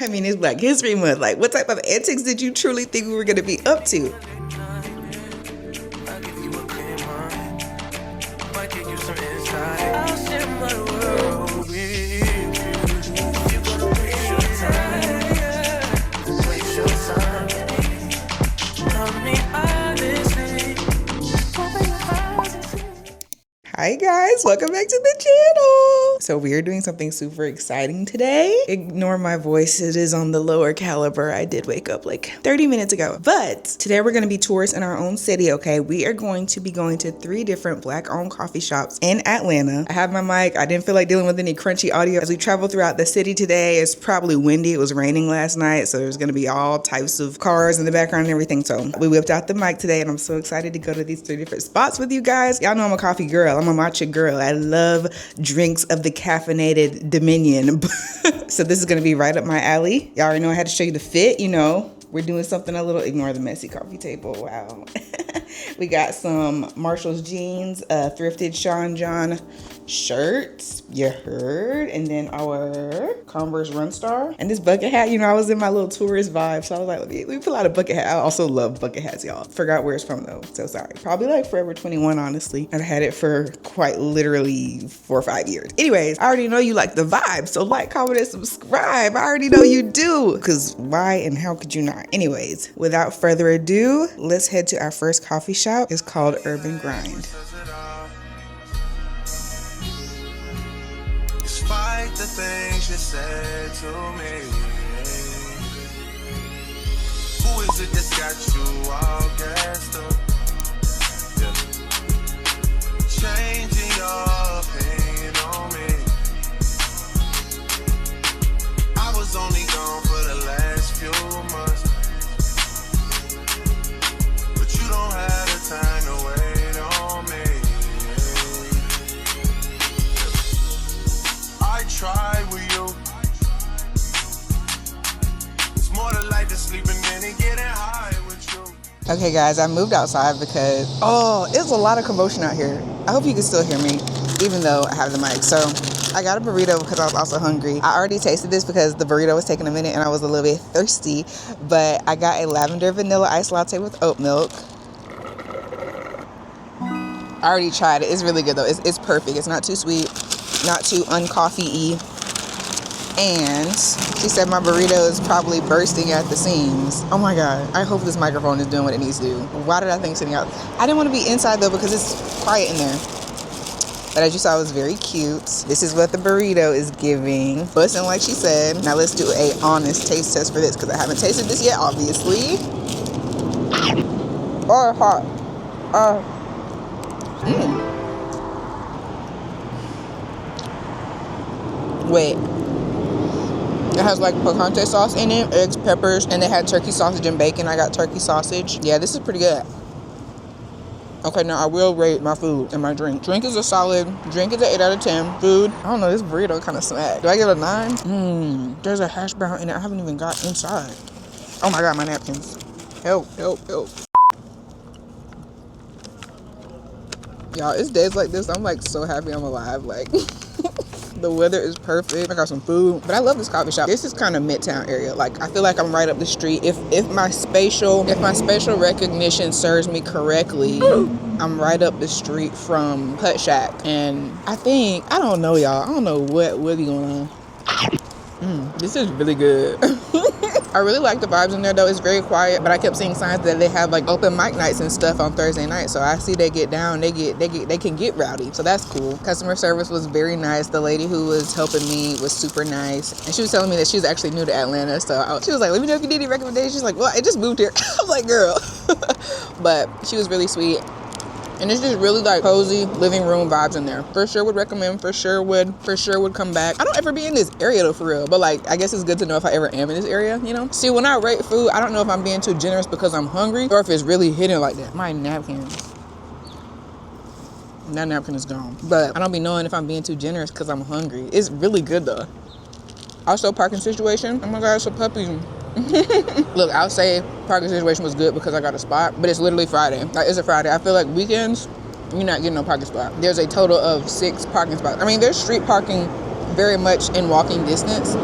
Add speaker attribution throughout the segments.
Speaker 1: I mean, it's Black History Month. Like, what type of antics did you truly think we were going to be up to? Hi guys, welcome back to the channel. So we are doing something super exciting today. Ignore my voice, it is on the lower caliber. I did wake up like 30 minutes ago. But today we're gonna be tourists in our own city, okay? We are going to be going to 3 different Black-owned coffee shops in Atlanta. I have my mic. I didn't feel like dealing with any crunchy audio. As we travel throughout the city today, it's probably windy. It was raining last night, so there's gonna be all types of cars in the background and everything. So we whipped out the mic today and I'm so excited to go to these 3 different spots with you guys. Y'all know I'm a coffee girl. I'm a matcha girl. I love drinks of the caffeinated dominion. So this is going to be right up my alley. Y'all already know I had to show you the fit. You know, we're doing something a little, ignore the messy coffee table. Wow. We got some Marshall's jeans, thrifted Sean John shirts, you heard, and then our Converse Run Star and this bucket hat. You know, I was in my little tourist vibe, so I was like, let me pull out a bucket hat. I also love bucket hats, y'all. Forgot where it's from though, so sorry. Probably like Forever 21, honestly. I've had it for quite literally 4 or 5 years. Anyways, I already know you like the vibe, so like, comment, and subscribe. I already know you do, because why and how could you not? Anyways, without further ado, let's head to our first coffee shop. It's called Urban Grind.
Speaker 2: Despite the things you said to me, who is it that's got you all gassed up? Yeah. Changing your opinion on me. I was only gone for the last few months, but you don't have the time to wait on me. I tried with you. It's more than like the sleeping in and getting high with you.
Speaker 1: Okay guys, I moved outside because, it's a lot of commotion out here. I hope you can still hear me, even though I have the mic. So I got a burrito because I was also hungry. I already tasted this because the burrito was taking a minute and I was a little bit thirsty, but I got a lavender vanilla iced latte with oat milk. I already tried it. It's really good though. It's perfect. It's not too sweet, not too uncoffee-y. And she said my burrito is probably bursting at the seams. Oh my God. I hope this microphone is doing what it needs to do. Why did I think sitting out? I didn't want to be inside though because it's quiet in there. But as you saw, it was very cute. This is what the burrito is giving. Bussin' like she said. Now let's do a honest taste test for this because I haven't tasted this yet, obviously. Oh, hot. Wait. It has like picante sauce in it, eggs, peppers, and they had turkey sausage and bacon. I got turkey sausage. Yeah, this is pretty good. Okay, now I will rate my food and my drink. Drink is a solid. Drink is an 8 out of 10. Food, I don't know, this burrito kind of smacked. Do I give it a 9? There's a hash brown in it. I haven't even got inside. Oh my God, my napkins. Help, help, help. Y'all, it's days like this, I'm like so happy I'm alive. Like, the weather is perfect. I got some food, but I love this coffee shop. This is kind of midtown area. Like, I feel like I'm right up the street. If my spatial recognition serves me correctly, I'm right up the street from Hut Shack. And I don't know, y'all. I don't know what be going on. This is really good. I really like the vibes in there though. It's very quiet, but I kept seeing signs that they have like open mic nights and stuff on Thursday night. So I see they get down, they can get rowdy. So that's cool. Customer service was very nice. The lady who was helping me was super nice. And she was telling me that she's actually new to Atlanta. So she was like, let me know if you need any recommendations. She's like, well, I just moved here. I'm like, girl. But she was really sweet. And it's just really like cozy living room vibes in there. For sure would recommend, for sure would come back. I don't ever be in this area though, for real. But like, I guess it's good to know if I ever am in this area, you know? See, when I rate food, I don't know if I'm being too generous because I'm hungry or if it's really hidden like that. My napkins. That napkin is gone. But I don't be knowing if I'm being too generous because I'm hungry. It's really good though. Also, parking situation. Oh my God, it's a puppy. Look, I'll say parking situation was good because I got a spot, but it's literally Friday. Like, it's a Friday. I feel like weekends, you're not getting no parking spot. There's a total of 6 parking spots. I mean, there's street parking very much in walking distance,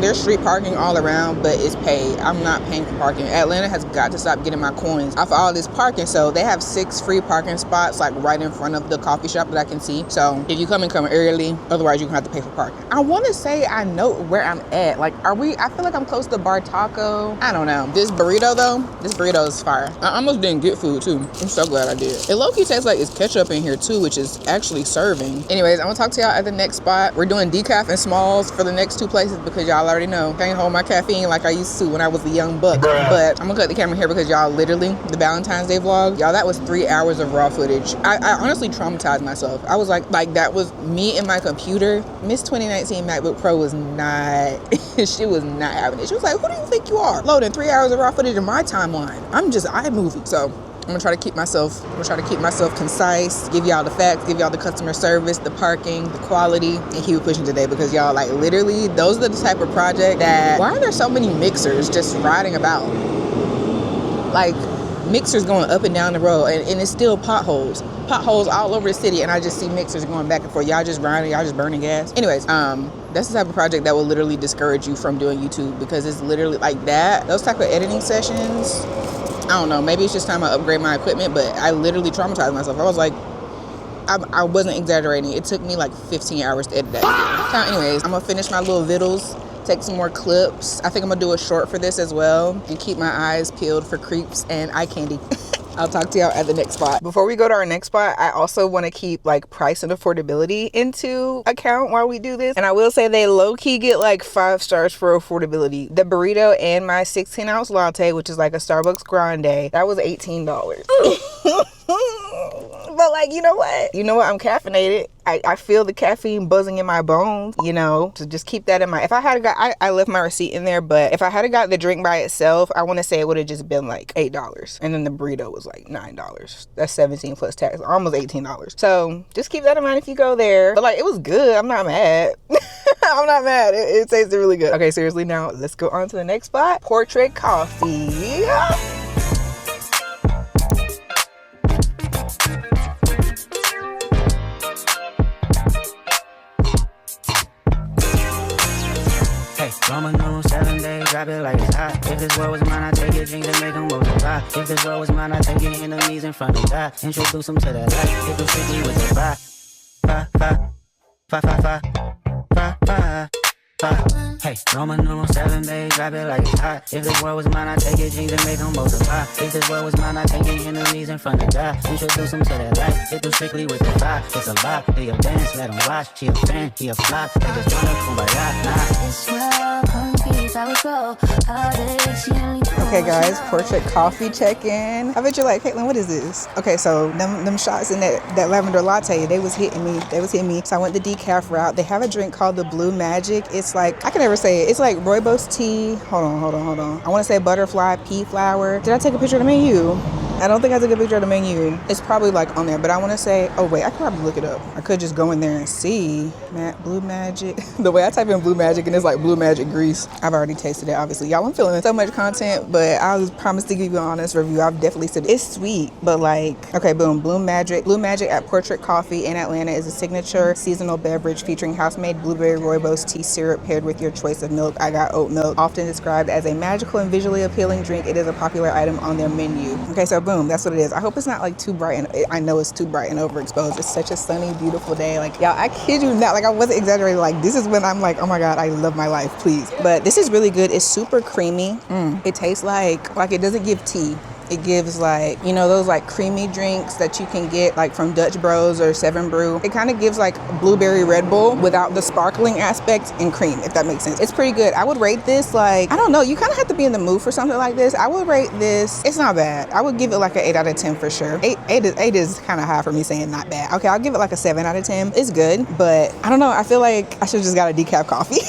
Speaker 1: there's street parking all around, but it's paid. I'm not paying for parking. Atlanta has got to stop getting my coins off all this parking. So they have 6 free parking spots like right in front of the coffee shop that I can see. So if you come early, otherwise you're gonna have to pay for parking. I want to say I know where I'm at. Like, I feel like I'm close to Bar Taco. I don't know. This burrito though, this burrito is fire. I almost didn't get food too. I'm so glad I did. It low-key tastes like it's ketchup in here too, which is actually serving. Anyways, I'm gonna talk to y'all at the next spot. We're doing decaf and smalls for the next 2 places because y'all already know can't hold my caffeine like I used to when I was a young buck. But I'm gonna cut the camera here because y'all literally, the Valentine's Day vlog, y'all, that was 3 hours of raw footage. I honestly traumatized myself. I was like that was me and my computer. Miss 2019 MacBook Pro was not, she was not having it. She was like, who do you think you are? Loading 3 hours of raw footage in my timeline. I'm just iMovie. So I'm gonna try to keep myself concise, give y'all the facts, give y'all the customer service, the parking, the quality, and keep it pushing today because y'all, like, literally, those are the type of project that, why are there so many mixers just riding about? Like, mixers going up and down the road, and it's still potholes all over the city, and I just see mixers going back and forth. Y'all just riding, y'all just burning gas. Anyways, that's the type of project that will literally discourage you from doing YouTube because it's literally like that. Those type of editing sessions, I don't know, maybe it's just time I upgrade my equipment, but I literally traumatized myself. I was like, I wasn't exaggerating. It took me like 15 hours to edit that video. So anyways, I'm gonna finish my little vittles, take some more clips. I think I'm gonna do a short for this as well and keep my eyes peeled for creeps and eye candy. I'll talk to y'all at the next spot. Before we go to our next spot, I also want to keep like price and affordability into account while we do this. And I will say they low-key get like 5 stars for affordability. The burrito and my 16-ounce latte, which is like a Starbucks grande, that was $18. But like, you know what? I'm caffeinated. I feel the caffeine buzzing in my bones, so just keep that in mind. If I had got, I left my receipt in there, but if I had got the drink by itself, I want to say it would have just been like $8. And then the burrito was like $9. That's 17 plus tax, almost $18. So just keep that in mind if you go there. But like, it was good. I'm not mad. I'm not mad. It tasted really good. Okay, seriously, now let's go on to the next spot. Portrait Coffee.
Speaker 3: Roman numeral 7 days, drop it like it's hot. If this world was mine, I'd take your dreams and make them multiply. If this world was mine, I'd take your enemies in front of God. Introduce them to that light. Hit them strictly with the fire. Hey, Roman numeral 7 days, drop it like it's hot. If this world was mine, I'd take your dreams and make them multiply. If this world was mine, I'd take your enemies in front of God. Introduce them to that light. Hit them strictly with the fire. It's a lie. They a dance, let them watch. She a fan, he a flop. They just wanna kumbaya. Nah. This world, confused, I would go.
Speaker 1: Okay guys, Portrait Coffee check-in. I bet you're like, Kaitlyn, what is this? Okay, so them shots in that lavender latte, they was hitting me. So I went the decaf route. They have a drink called the Blue Magic. It's like, I can never say it. It's like rooibos tea. Hold on. I want to say butterfly pea flower. Did I take a picture of the menu? I don't think I took a picture of the menu. It's probably like on there, but I want to say, oh wait, I could probably look it up. I could just go in there and see. Blue Magic. The way I type in Blue Magic and it's like Blue Magic grease. I've already tasted it, obviously. Y'all, I'm feeling so much content, but I was promised to give you an honest review. I've definitely said it's sweet, but like, okay, boom, Blue Magic. Blue Magic at Portrait Coffee in Atlanta is a signature seasonal beverage featuring house-made blueberry rooibos tea syrup paired with your choice of milk. I got oat milk. Often described as a magical and visually appealing drink, it is a popular item on their menu. Okay, so boom, that's what it is. I hope it's not like too bright, and I know it's too bright and overexposed. It's such a sunny, beautiful day. Like, y'all, I kid you not, like I wasn't exaggerating. Like, this is when I'm like, oh my God, I love my life, please. But this is really good. It's super creamy. It tastes like it doesn't give tea. It gives like, those like creamy drinks that you can get like from Dutch Bros or 7 Brew. It kind of gives like blueberry Red Bull without the sparkling aspect and cream, if that makes sense. It's pretty good. I would rate this like, I don't know, you kind of have to be in the mood for something like this. I would rate this, it's not bad. I would give it like an 8 out of 10 for sure. 8 is kind of high for me saying not bad. Okay, I'll give it like a 7 out of 10. It's good, but I don't know. I feel like I should have just got a decaf coffee,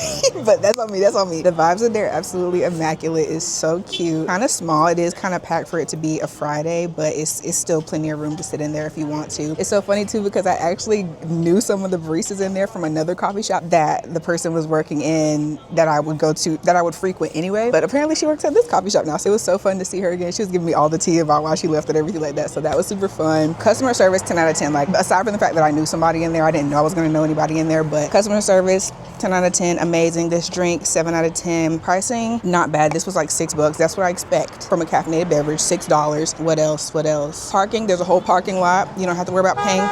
Speaker 1: but that's on me. The vibes in there, absolutely immaculate. It's so cute. Kind of small. It is kind of packed for it to be a Friday, but it's still plenty of room to sit in there if you want to. It's so funny too because I actually knew some of the baristas in there from another coffee shop that the person was working in that I would go to, that I would frequent anyway. But apparently she works at this coffee shop now, so it was so fun to see her again. She was giving me all the tea about why she left and everything like that, so that was super fun. Customer service, 10 out of 10. Like, aside from the fact that I knew somebody in there, I didn't know I was going to know anybody in there, but customer service, 10 out of 10, amazing. This drink, 7 out of 10. Pricing, not bad. This was like $6. That's what I expect from a caffeinated beverage, $6. What else? Parking, there's a whole parking lot. You don't have to worry about paying.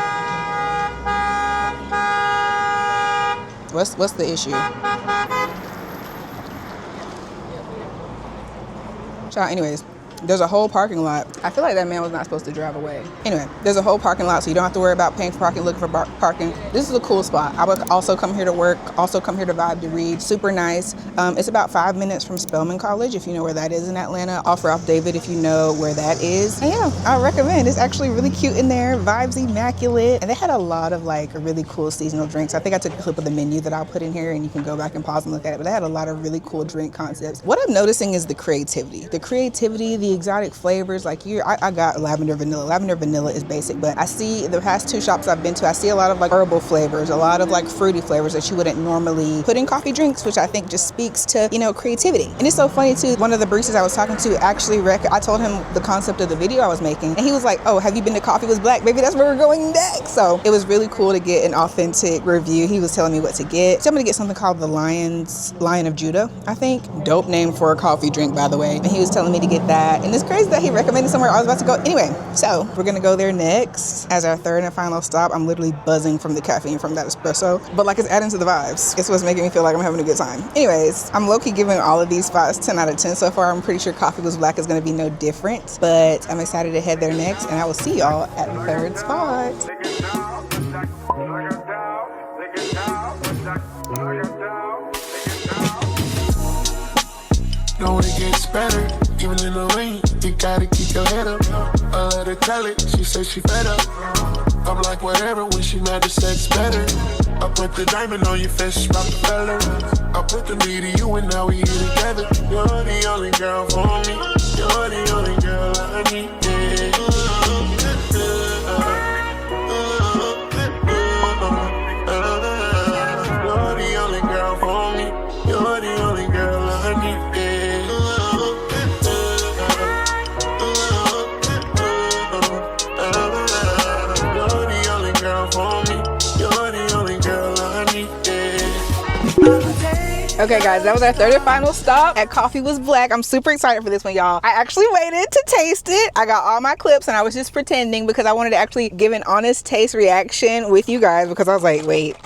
Speaker 1: What's the issue? Child, anyways, there's a whole parking lot. I feel like that man was not supposed to drive away. Anyway, there's a whole parking lot, so you don't have to worry about paying for parking, looking for parking. This is a cool spot. I would also come here to work, also come here to vibe, to read. Super nice. It's about 5 minutes from Spelman College, if you know where that is in Atlanta. Off Ralph David, if you know where that is. And yeah, I recommend. It's actually really cute in there. Vibes immaculate. And they had a lot of like really cool seasonal drinks. I think I took a clip of the menu that I'll put in here and you can go back and pause and look at it. But they had a lot of really cool drink concepts. What I'm noticing is the creativity. The exotic flavors. Like I got lavender vanilla. Lavender vanilla is basic, but I see the past 2 shops I've been to, I see a lot of like herbal flavors, a lot of like fruity flavors that you wouldn't normally put in coffee drinks, which I think just speaks to, you know, creativity. And it's so funny too, one of the baristas I was talking to actually I told him the concept of the video I was making, and he was like, oh, have you been to Coffee Was Black? Maybe that's where we're going next. So it was really cool to get an authentic review. He was telling me what to get. So I'm gonna get something called the Lion of Judah, I think. Dope name for a coffee drink, by the way. And he was telling me to get that. And it's crazy that he recommended somewhere I was about to go. Anyway, so we're gonna go there next as our third and final stop. I'm literally buzzing from the caffeine from that espresso, but like it's adding to the vibes. It's what's making me feel like I'm having a good time. Anyways, I'm low-key giving all of these spots 10 out of 10 so far. I'm pretty sure Coffee Was Black is gonna be no different, but I'm excited to head there next, and I will see y'all at the third spot.
Speaker 4: Know it gets better, even in the rain. You gotta keep your head up. I let her tell it, she said she fed up. I'm like whatever, when she mad, the sex better. I put the diamond on your face, Rockefeller. I put the me to you and now we here together. You're the only girl for me. You're the only girl I need. You're the only girl for me. You're the only girl I need.
Speaker 1: Okay guys, that was our third and final stop at Coffee Was Black. I'm super excited for this one, y'all. I actually waited to taste it. I got all my clips and I was just pretending because I wanted to actually give an honest taste reaction with you guys, because I was like, wait,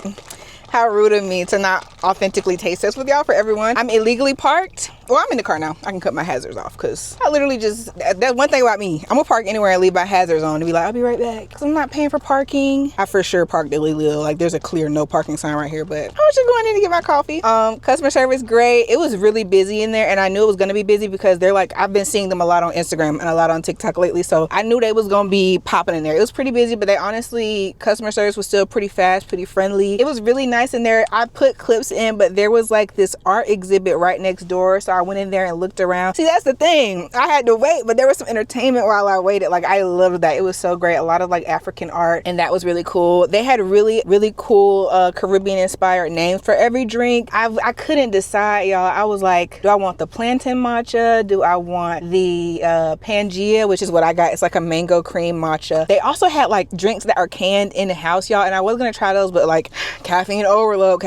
Speaker 1: how rude of me to not authentically taste this with y'all for everyone. I'm illegally parked. Well, I'm in the car now. I can cut my hazards off because I literally just, that's one thing about me. I'm gonna park anywhere and leave my hazards on and be like, I'll be right back. Because I'm not paying for parking. I for sure parked illegally. Like there's a clear no parking sign right here, but I was just going in to get my coffee. Customer service, great. It was really busy in there, and I knew it was gonna be busy because they're like, I've been seeing them a lot on Instagram and a lot on TikTok lately. So I knew they was gonna be popping in there. It was pretty busy, but they honestly, customer service was still pretty fast, pretty friendly. It was really nice in there. I put clips in, but there was like this art exhibit right next door. So I went in there and looked around. See, that's the thing. I had to wait, but there was some entertainment while I waited. Like I loved that. It was so great. A lot of like African art, and that was really cool. They had really cool Caribbean inspired names for every drink. I couldn't decide, y'all. I was like, do I want the plantain matcha? Do I want the Pangea, which is what I got? It's like a mango cream matcha. They also had like drinks that are canned in the house, y'all, and I was gonna try those, but like caffeine overload.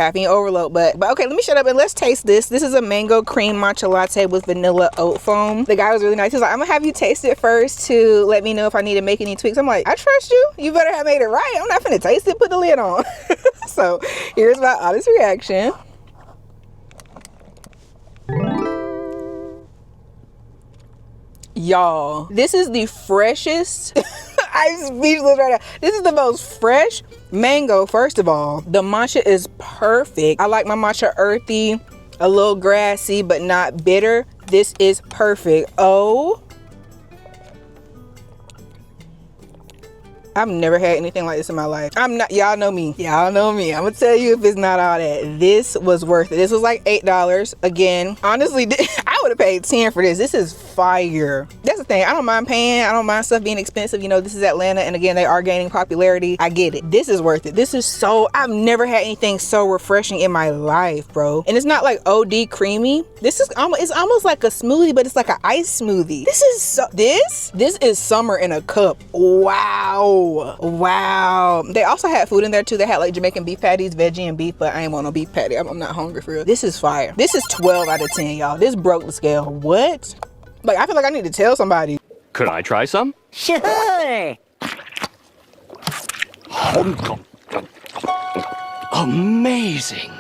Speaker 1: But okay, let me shut up and let's taste this. This is a mango cream matcha latte with vanilla oat foam. The guy was really nice. He was like, I'm gonna have you taste it first to let me know if I need to make any tweaks. I'm like, I trust you. You better have made it right. I'm not finna taste it. Put the lid on. So here's my honest reaction. Y'all, this is the freshest. I'm speechless right now. This is the most fresh mango. First of all, the matcha is perfect. I like my matcha earthy, a little grassy, but not bitter. This is perfect. Oh, I've never had anything like this in my life. Y'all know me. I'm gonna tell you if it's not all that. This was worth it. This was like $8. Again, honestly, I would have paid 10 for this. This is fire. That's the thing. I don't mind paying. I don't mind stuff being expensive. You know, this is Atlanta, and again, they are gaining popularity. I get it. This is worth it. This is so, I've never had anything so refreshing in my life, bro. And it's not like OD creamy. This is almost, it's almost like a smoothie, but it's like an ice smoothie. This is so, this is summer in a cup. Wow. Wow. They also had food in there too. They had like Jamaican beef patties, veggie and beef, but I ain't want no beef patty. I'm not hungry for real. This is fire. This is 12 out of 10, y'all. This broke the scale. What? Like, I feel like I need to tell somebody.
Speaker 5: Could I try some?
Speaker 3: Sure.
Speaker 5: Amazing.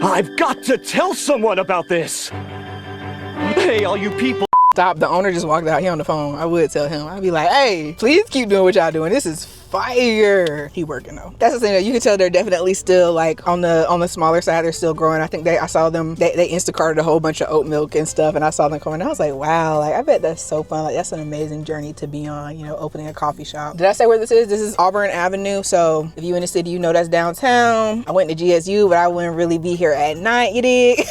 Speaker 5: I've got to tell someone about this. Hey, all you people.
Speaker 1: Stop. The owner just walked out here on the phone. I would tell him. I'd be like, hey, please keep doing what y'all doing. This is fire. He working though. That's the thing though. You can tell they're definitely still like on the smaller side. They're still growing. I think I saw them. They Instacarted a whole bunch of oat milk and stuff, and I saw them coming. I was like, wow. Like, I bet that's so fun. Like, that's an amazing journey to be on. You know, opening a coffee shop. Did I say where this is? This is Auburn Avenue. So if you in the city, you know that's downtown. I went to GSU, but I wouldn't really be here at night. You dig?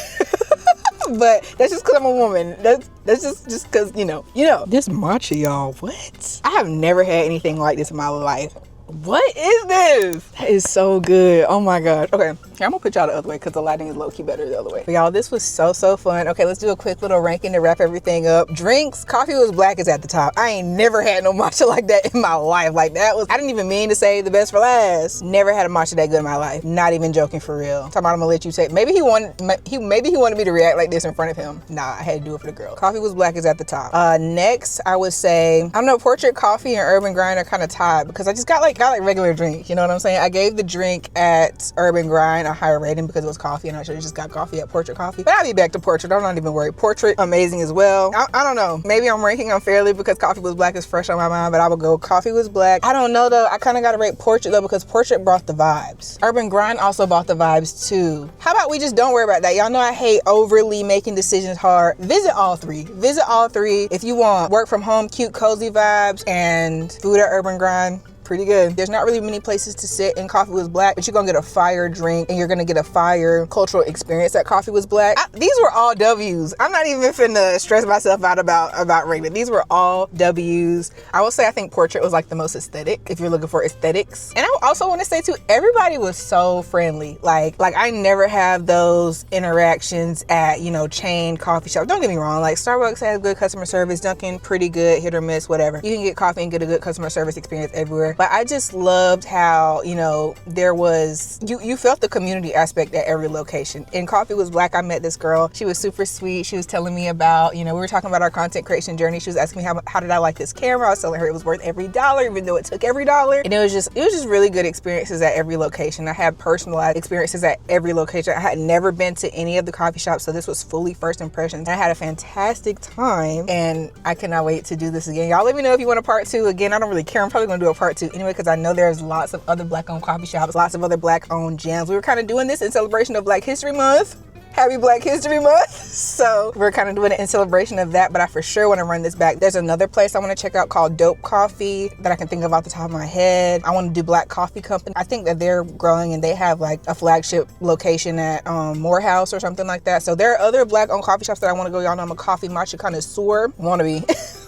Speaker 1: But that's just because I'm a woman. That's just because, you know. This matcha, y'all, what? I have never had anything like this in my life. What is this? That is so good. Oh my gosh. Okay, here, I'm gonna put y'all the other way because the lighting is low-key better the other way. But y'all, this was so fun. Okay, let's do a quick little ranking to wrap everything up. Drinks, Coffee Was Black is at the top. I ain't never had no matcha like that in my life. Like, that was, I didn't even mean to say the best for last. Never had a matcha that good in my life. Not even joking, for real. Talking about, I'm gonna let you say, maybe he wanted me to react like this in front of him. Nah, I had to do it for the girl. Coffee Was Black is at the top. Next, I would say, I don't know, Portrait Coffee and Urban Grind are kind of tied because I just got like regular drink, you know what I'm saying? I gave the drink at Urban Grind a higher rating because it was coffee, and I should have just got coffee at Portrait Coffee. But I'll be back to Portrait. I'm not even worried. Portrait, amazing as well. I don't know. Maybe I'm ranking unfairly because Coffee Was Black is fresh on my mind, but I would go Coffee Was Black. I don't know though. I kind of got to rate Portrait though because Portrait brought the vibes. Urban Grind also brought the vibes too. How about we just don't worry about that? Y'all know I hate overly making decisions hard. Visit all three. Visit all three if you want work from home, cute, cozy vibes, and food at Urban Grind. Pretty good. There's not really many places to sit in Coffee Was Black, but you're gonna get a fire drink and you're gonna get a fire cultural experience at Coffee Was Black. These were all W's. I'm not even finna stress myself out about rating. These were all W's. I will say I think Portrait was like the most aesthetic if you're looking for aesthetics. And I also want to say too, everybody was so friendly. Like I never have those interactions at, you know, chain coffee shops. Don't get me wrong. Like, Starbucks has good customer service. Dunkin' pretty good, hit or miss, whatever. You can get coffee and get a good customer service experience everywhere. But I just loved how, you know, there was, you felt the community aspect at every location. In Coffee Was Black, I met this girl. She was super sweet. She was telling me about, you know, we were talking about our content creation journey. She was asking me how did I like this camera. I was telling her it was worth every dollar, even though it took every dollar. And it was just really good experiences at every location. I had personalized experiences at every location. I had never been to any of the coffee shops, so this was fully first impressions. I had a fantastic time, and I cannot wait to do this again. Y'all let me know if you want a part 2. Again, I don't really care. I'm probably gonna do a part 2 anyway, because I know there's lots of other Black-owned coffee shops, lots of other Black-owned gems. We were kind of doing this in celebration of Black History Month. Happy Black History Month. So we're kind of doing it in celebration of that, but I for sure want to run this back. There's another place I want to check out called Dope Coffee that I can think of off the top of my head. I want to do Black Coffee Company. I think that they're growing and they have like a flagship location at Morehouse or something like that. So there are other Black-owned coffee shops that I want to go. Y'all know I'm a coffee matcha connoisseur. Want to be.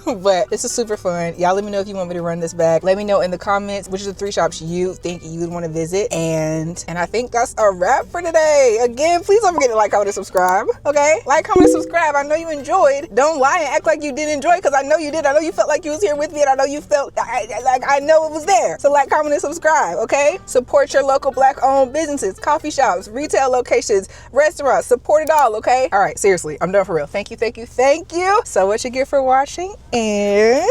Speaker 1: But this is super fun. Y'all let me know if you want me to run this back. Let me know in the comments which of the 3 shops you think you would want to visit. And I think that's a wrap for today. Again, please don't forget to like, comment, and subscribe. Okay? Like, comment, and subscribe. I know you enjoyed. Don't lie and act like you didn't enjoy it, because I know you did. I know you felt like you was here with me, and I know you felt I know it was there. So like, comment, and subscribe. Okay? Support your local Black-owned businesses, coffee shops, retail locations, restaurants. Support it all. Okay? All right. Seriously, I'm done for real. Thank you. Thank you. Thank you so much again for watching. And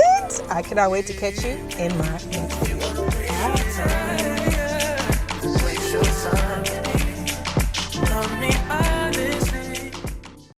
Speaker 1: I cannot wait to catch you in my next